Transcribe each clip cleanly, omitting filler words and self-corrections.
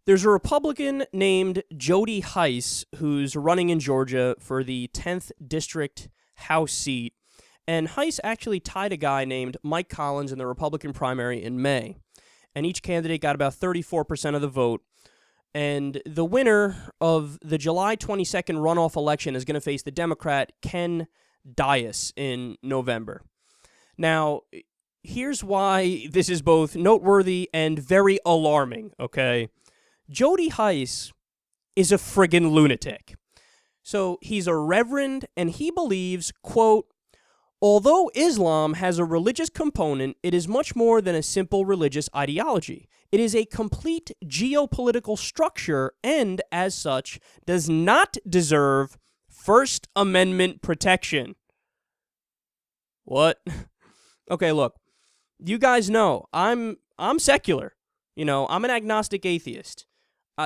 There's a Republican named Jody Hice who's running in Georgia for the 10th District House seat, and Hice actually tied a guy named Mike Collins in the Republican primary in May, and each candidate got about 34% of the vote, and the winner of the July 22nd runoff election is going to face the Democrat Ken Dias in November. Now, here's why this is both noteworthy and very alarming, okay? Jody Hice is a friggin' lunatic. So he's a reverend, and he believes, quote, although Islam has a religious component, it is much more than a simple religious ideology. It is a complete geopolitical structure and, as such, does not deserve First Amendment protection. What? Okay, look, you guys know I'm secular. You know, I'm an agnostic atheist.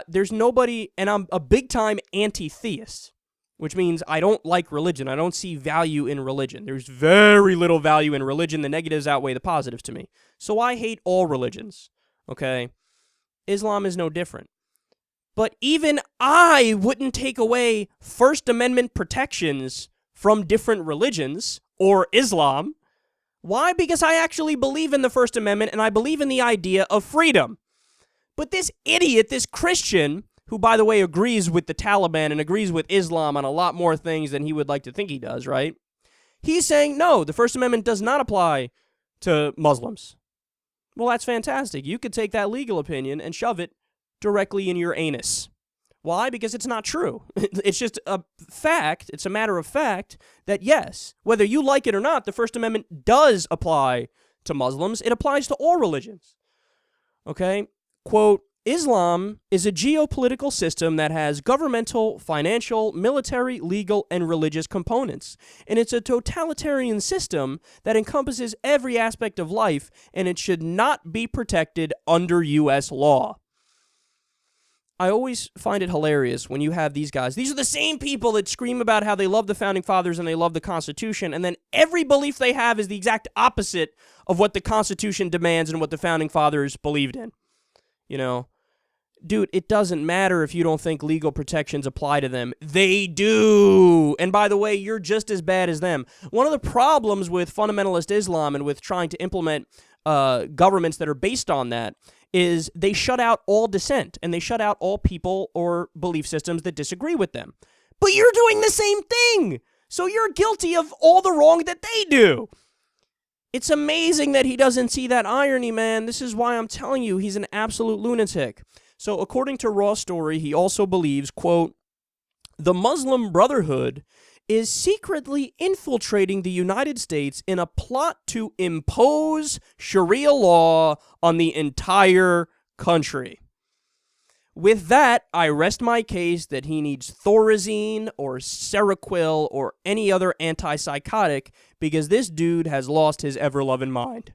There's nobody, and I'm a big-time anti-theist, which means I don't like religion. I don't see value in religion. There's very little value in religion. The negatives outweigh the positives to me. So I hate all religions, okay? Islam is no different. But even I wouldn't take away First Amendment protections from different religions or Islam. Why? Because I actually believe in the First Amendment, and I believe in the idea of freedom. But this idiot, this Christian, who, by the way, agrees with the Taliban and agrees with Islam on a lot more things than he would like to think he does, right? He's saying, no, the First Amendment does not apply to Muslims. Well, that's fantastic. You could take that legal opinion and shove it directly in your anus. Why? Because it's not true. It's just a fact. It's a matter of fact that, yes, whether you like it or not, the First Amendment does apply to Muslims. It applies to all religions. Okay? Quote, Islam is a geopolitical system that has governmental, financial, military, legal, and religious components. And it's a totalitarian system that encompasses every aspect of life, and it should not be protected under U.S. law. I always find it hilarious when you have these guys. These are the same people that scream about how they love the Founding Fathers and they love the Constitution, and then every belief they have is the exact opposite of what the Constitution demands and what the Founding Fathers believed in. You know, dude, it doesn't matter if you don't think legal protections apply to them. They do. And by the way, you're just as bad as them. One of the problems with fundamentalist Islam and with trying to implement governments that are based on that is they shut out all dissent and they shut out all people or belief systems that disagree with them. But you're doing the same thing. So you're guilty of all the wrong that they do. It's amazing that he doesn't see that irony, man. This is why I'm telling you he's an absolute lunatic. So according to Raw Story, he also believes, quote, the Muslim Brotherhood is secretly infiltrating the United States in a plot to impose Sharia law on the entire country. With that, I rest my case that he needs Thorazine or Seroquel or any other antipsychotic because this dude has lost his ever-loving mind.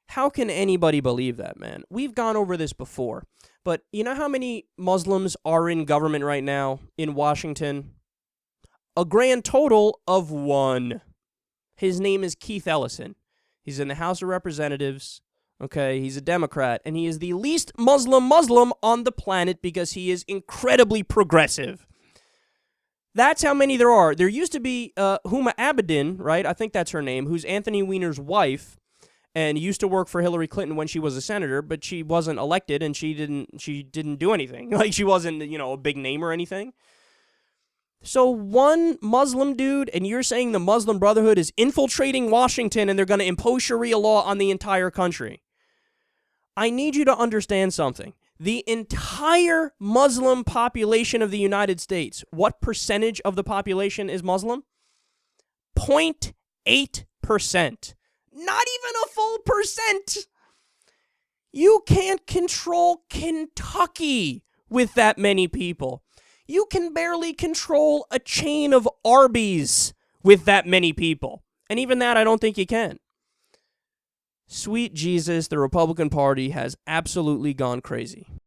How can anybody believe that, man? We've gone over this before, but you know how many Muslims are in government right now in Washington? A grand total of 1. His name is Keith Ellison. He's in the House of Representatives. Okay, he's a Democrat, and he is the least Muslim on the planet because he is incredibly progressive. That's how many there are. There used to be Huma Abedin, right? I think that's her name, who's Anthony Weiner's wife, and used to work for Hillary Clinton when she was a senator, but she wasn't elected, and she didn't do anything. Like, she wasn't, a big name or anything. So 1 Muslim dude, and you're saying the Muslim Brotherhood is infiltrating Washington, and they're going to impose Sharia law on the entire country. I need you to understand something. The entire Muslim population of the United States, what percentage of the population is Muslim? 0.8%. Not even a full percent. You can't control Kentucky with that many people. You can barely control a chain of Arby's with that many people. And even that, I don't think you can. Sweet Jesus, the Republican Party has absolutely gone crazy.